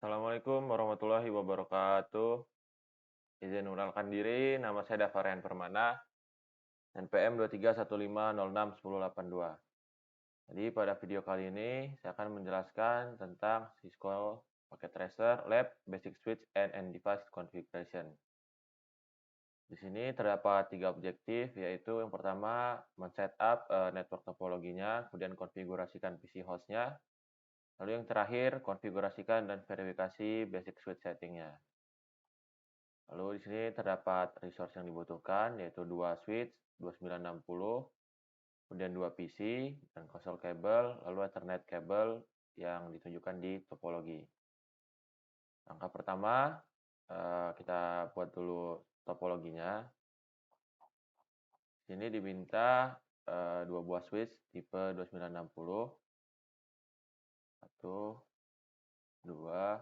Assalamualaikum warahmatullahi wabarakatuh. Izin mengenalkan diri, nama saya Davarian Permana, NPM 2315061082. Jadi pada video kali ini saya akan menjelaskan tentang Cisco Packet Tracer Lab Basic Switch and Device Configuration. Di sini terdapat 3 objektif, yaitu yang pertama men-setup network topologinya, kemudian konfigurasikan PC hostnya, lalu yang terakhir konfigurasikan dan verifikasi basic switch settingnya. Lalu di sini terdapat resource yang dibutuhkan, yaitu 2 switch 2960, kemudian 2 PC, dan konsol kabel, lalu Ethernet kabel yang ditunjukkan di topologi. Langkah pertama, kita buat dulu topologinya. Di sini diminta 2 buah switch tipe 2960, 1, 2.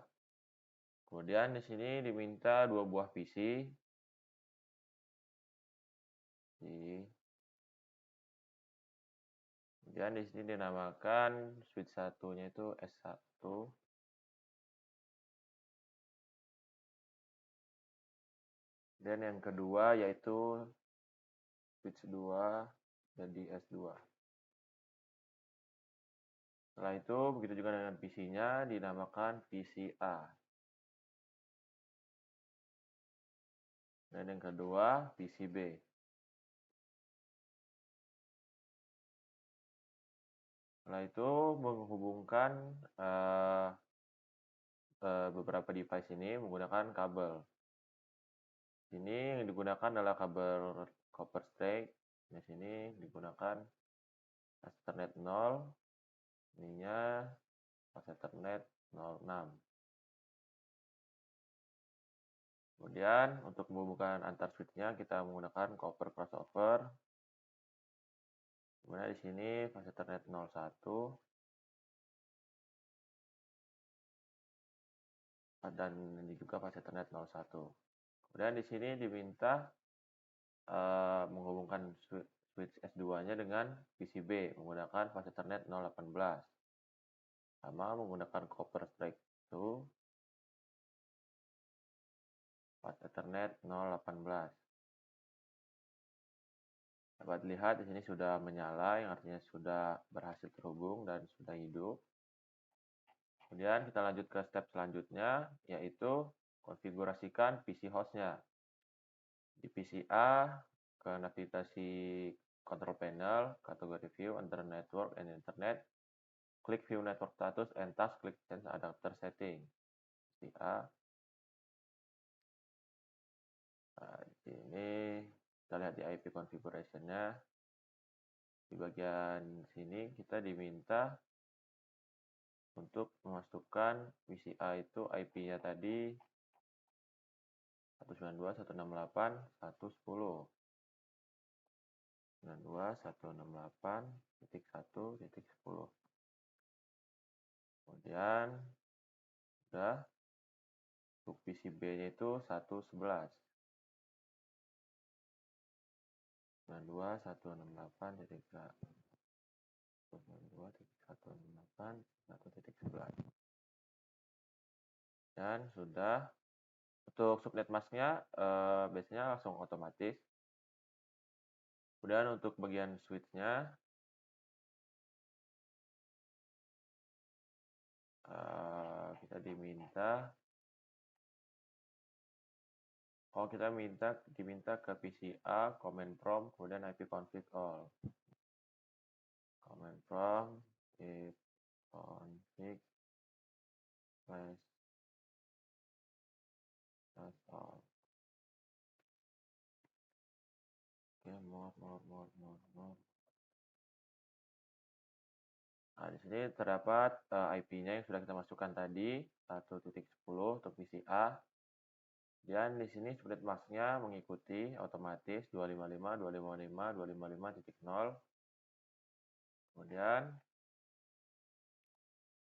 Kemudian di sini diminta 2 buah PC. Kemudian di sini dinamakan switch satunya itu S1. Dan yang kedua yaitu switch 2 jadi S2. Setelah itu begitu juga dengan PC-nya dinamakan PCA. Dan yang kedua PCB. Setelah itu menghubungkan beberapa device ini menggunakan kabel. Ini yang digunakan adalah kabel copper straight. Di sini digunakan Ethernet 0. Ininya Ethernet 06. Kemudian untuk menghubungkan antar switch-nya kita menggunakan copper crossover. Kemudian di sini fase Ethernet 01 dan ini juga fase Ethernet 01. Kemudian di sini diminta menghubungkan switch S2-nya dengan PCB menggunakan fase Ethernet 018. Sama menggunakan copper straight 2 fase Ethernet 018. Dapat dilihat di sini sudah menyala, yang artinya sudah berhasil terhubung dan sudah hidup. Kemudian kita lanjut ke step selanjutnya, yaitu konfigurasikan PC hostnya. Di PCA, ke navigasi control panel, kategori view, under network and internet, klik view network status and task, klik change adapter setting. PCA. Nah, di sini kita lihat di IP configuration-nya. Di bagian sini kita diminta untuk memasukkan PCA itu IP-nya tadi 192.168.110. 192.168.1.10. Kemudian udah untuk PCB-nya itu 111. 192.168.1.11. Dan sudah. Untuk subnet mask-nya biasanya langsung otomatis. Kemudian untuk bagian switch-nya kita diminta diminta ke PCA command prompt kemudian IP config all. Command prompt if config slash all. Oke, more. Nah, di sini terdapat IP-nya yang sudah kita masukkan tadi 1.10 untuk PCA. Dan di sini subnet mask-nya mengikuti otomatis 255.255.255.0. Kemudian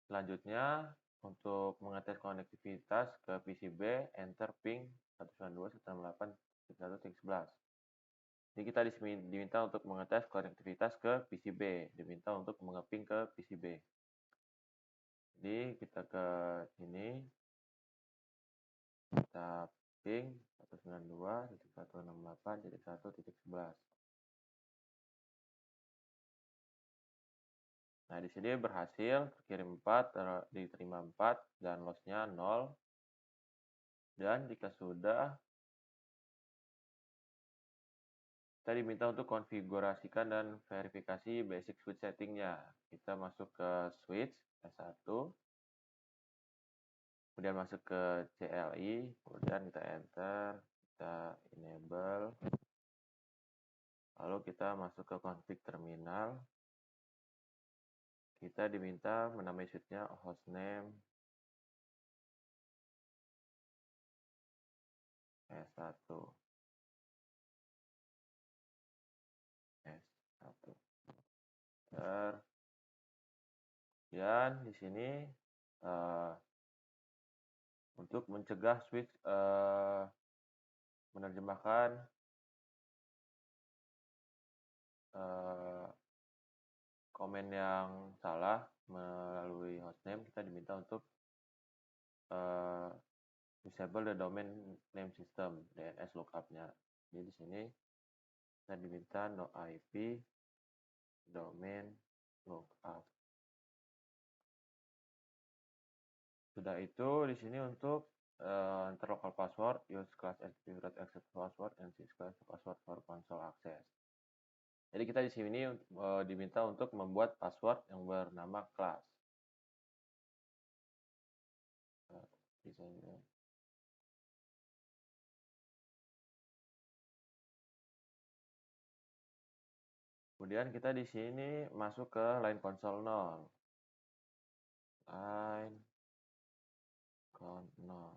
selanjutnya untuk mengetes konektivitas ke PCB, enter ping 192.168.1.11. Jadi kita diminta untuk mengetes konektivitas ke PCB, diminta untuk mengeping ke PCB. Jadi kita ke sini, kita ping 192.168.1.11. Nah, di sini berhasil kirim 4, diterima 4 dan lossnya 0. Dan jika sudah, kita diminta untuk konfigurasikan dan verifikasi basic switch settingnya. Kita masuk ke switch S1, kemudian masuk ke CLI, kemudian kita enter, kita enable, lalu kita masuk ke config terminal. Kita diminta menamai switchnya hostname S1. S1. Dan di sini untuk mencegah switch menerjemahkan komen yang salah melalui hostname, kita diminta untuk disable the domain name system DNS lookup-nya. Jadi di sini kita diminta no IP domain lookup. Sudah itu di sini untuk enter local password, use class active.access password, and sys class password for console access. Jadi kita di sini diminta untuk membuat password yang bernama class. Di sini. Kemudian kita di sini masuk ke line console 0. Line console 0.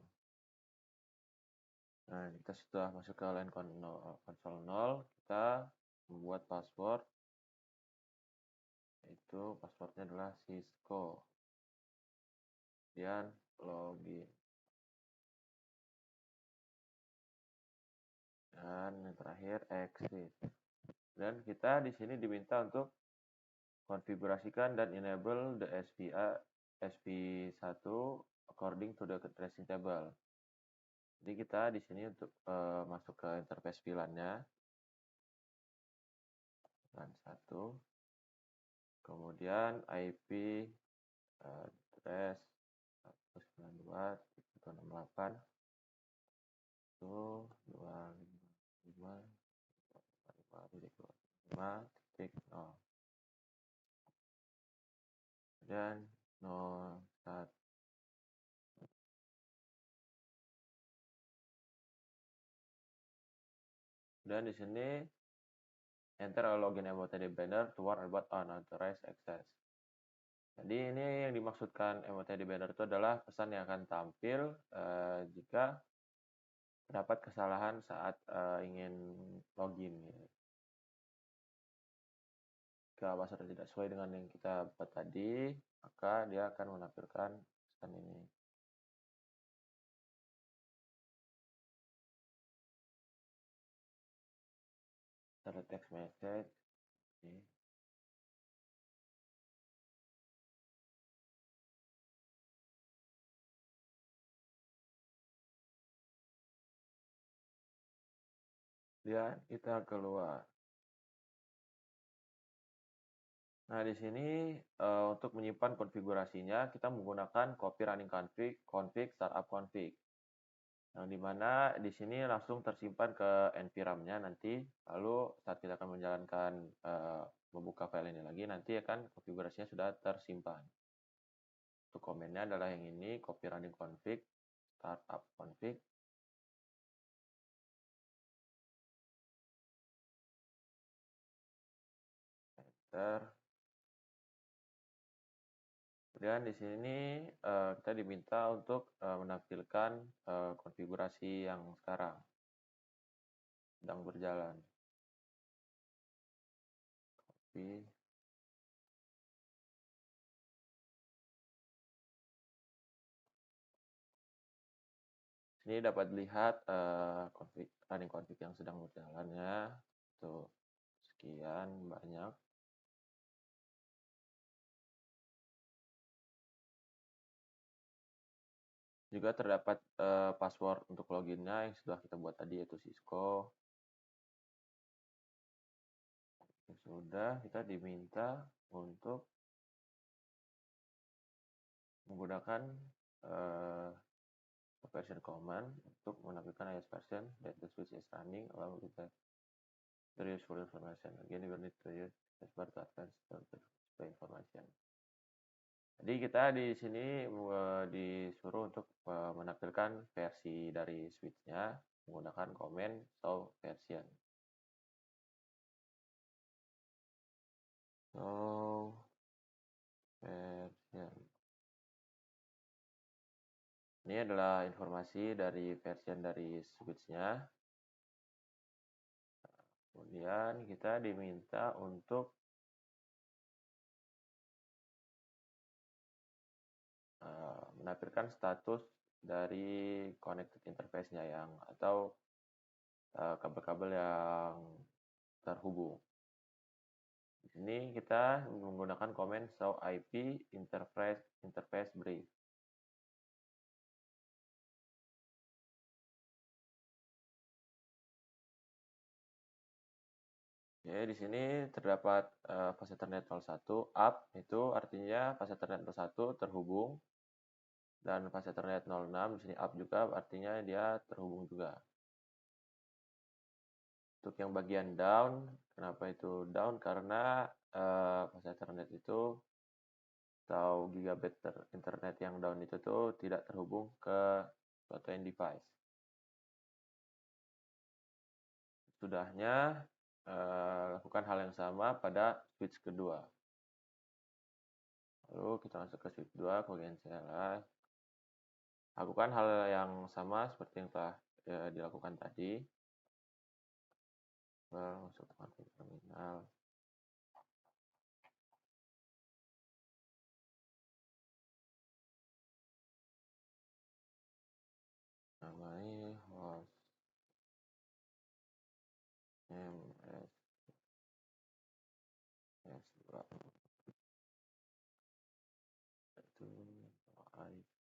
Nah, kita sudah masuk ke line console 0, kita membuat password, yaitu passwordnya adalah Cisco. Kemudian login. Dan yang terakhir exit. Dan kita di sini diminta untuk konfigurasikan dan enable the SP1 according to the tracing table. Jadi kita di sini untuk masuk ke interface VLAN-nya. LAN 1. Kemudian IP address 192.168 itu 255.25.0 dan 01. Dan di sini enter a login MOTD banner to warn about unauthorized access. Jadi ini yang dimaksudkan MOTD banner itu adalah pesan yang akan tampil jika terdapat kesalahan saat ingin login. Jika password tidak sesuai dengan yang kita buat tadi, maka dia akan menampilkan pesan ini. Ada text message. Ini. Dan kita keluar. Nah, di sini untuk menyimpan konfigurasinya, kita menggunakan copy running config startup config. Yang dimana di sini langsung tersimpan ke nvram-nya nanti, lalu saat kita akan menjalankan membuka file ini lagi, nanti akan konfigurasinya sudah tersimpan. Untuk komennya adalah yang ini, copy running config startup config. Enter. Kemudian di sini kita diminta untuk menampilkan konfigurasi yang sekarang sedang berjalan. Copy. Ini dapat dilihat running config yang sedang berjalan ya. Tuh, sekian banyak. Juga terdapat password untuk loginnya yang sudah kita buat tadi, yaitu Cisco. Sudah, kita diminta untuk menggunakan version command untuk menampilkan iOS version that the switch is running along with the useful information. Again, we need to use password to advance the display information. Jadi kita di sini disuruh untuk menampilkan versi dari switch-nya menggunakan komen show version. Show version. Ini adalah informasi dari version dari switch-nya. Kemudian kita diminta untuk menampilkan status dari connected interface-nya atau kabel-kabel yang terhubung. Di sini kita menggunakan komen show IP interface brief. Oke, di sini terdapat fase Ethernet 01 up, itu artinya fase Ethernet 01 terhubung, dan fase Ethernet 06 di sini up juga artinya dia terhubung juga. Untuk yang bagian down, kenapa itu down? Karena fase Ethernet itu atau gigabit internet yang down itu tuh tidak terhubung ke suatu end device. Sudahnya lakukan hal yang sama pada switch kedua. Lalu kita masuk ke switch 2, bagian CLI. Lakukan hal yang sama seperti yang telah dilakukan tadi. Masuk ke terminal. Namanya host ms s2 itu IP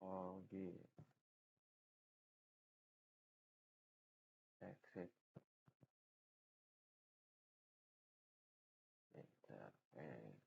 login exit interface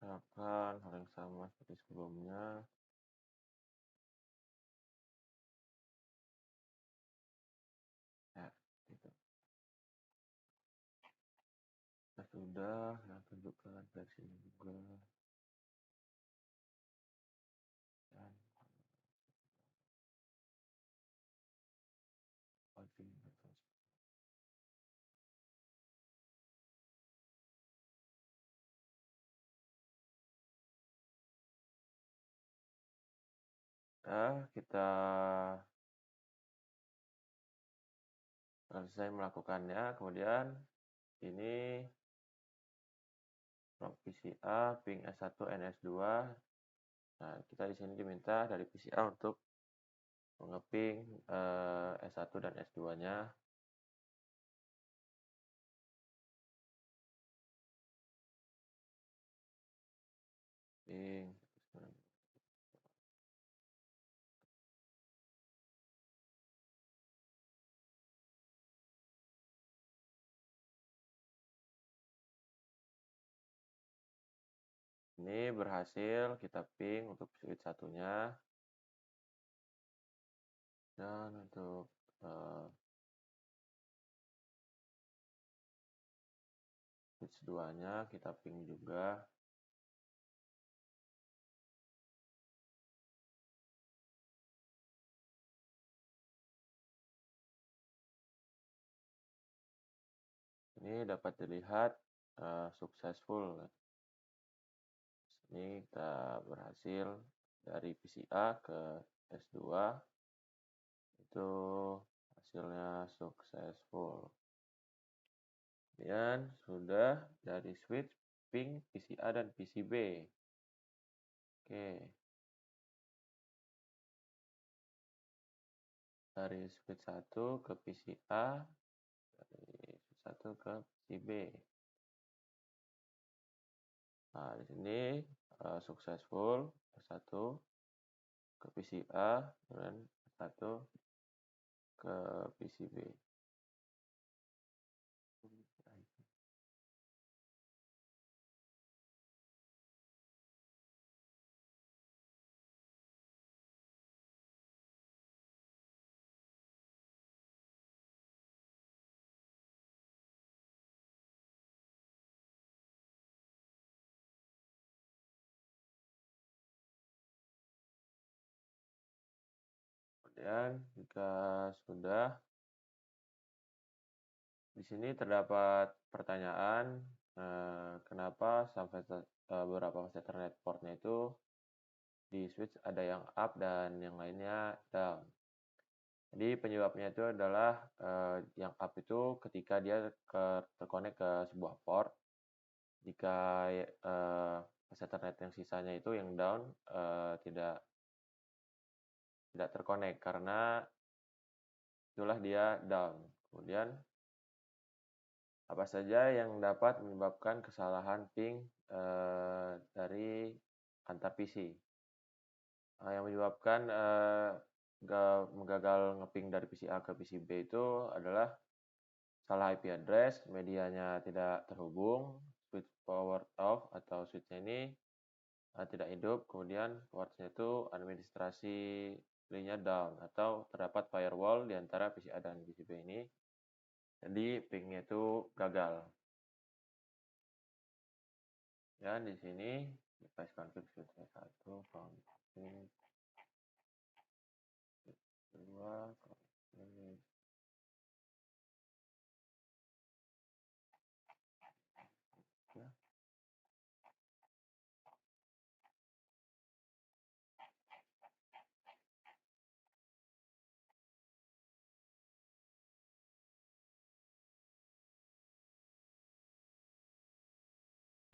lakukan hal yang sama seperti sebelumnya. Ya, gitu. Sudah, saya tunjukkan versinya juga. Dan Kita selesai melakukannya, kemudian ini from PCA ping S1 and S2. Nah, kita di sini diminta dari PCA untuk mengeping S1 dan S2-nya. Ping ini berhasil kita ping untuk switch satunya, dan untuk switch 2-nya kita ping juga. Ini dapat dilihat successful. Ini kita berhasil dari PCA ke S2, itu hasilnya successful. Kemudian sudah dari switch ping PCA dan PCB. Oke. Dari switch 1 ke PCA, dari switch 1 ke PCB. Nah, di sini successful S1 ke PCA dan S1 ke PCB. Kemudian jika sudah, di sini terdapat pertanyaan kenapa sampai beberapa Ethernet portnya itu di switch ada yang up dan yang lainnya down. Jadi penyebabnya itu adalah yang up itu ketika dia terkonek ke sebuah port. Jika Ethernet yang sisanya itu yang down tidak terkonek karena itulah dia down. Kemudian apa saja yang dapat menyebabkan kesalahan ping dari antar PC? Yang menyebabkan gagal ngeping dari PC A ke PC B itu adalah salah IP address, medianya tidak terhubung, switch power off atau switchnya ini tidak hidup, kemudian portsnya itu administrasi linknya down atau terdapat firewall di antara PC A dan PC B ini. Jadi pingnya itu gagal. Dan di sini device config switch 1, config 2, config ya.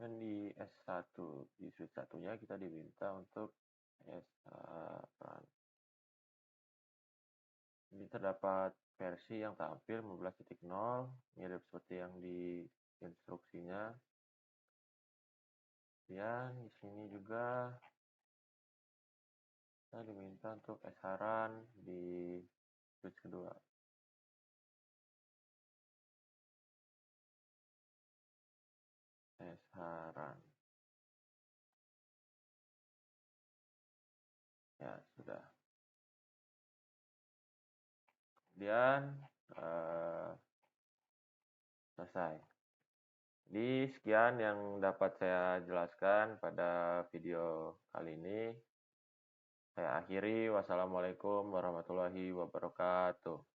Dan di S1, di switch satunya kita diminta untuk S1. Ini terdapat versi yang tampil 15.0, mirip seperti yang di instruksinya. Kemudian di sini juga kita diminta untuk S-run di switch kedua. S-run. Ya, sudah. Kemudian selesai. Jadi sekian yang dapat saya jelaskan pada video kali ini. Saya akhiri. Wassalamualaikum warahmatullahi wabarakatuh.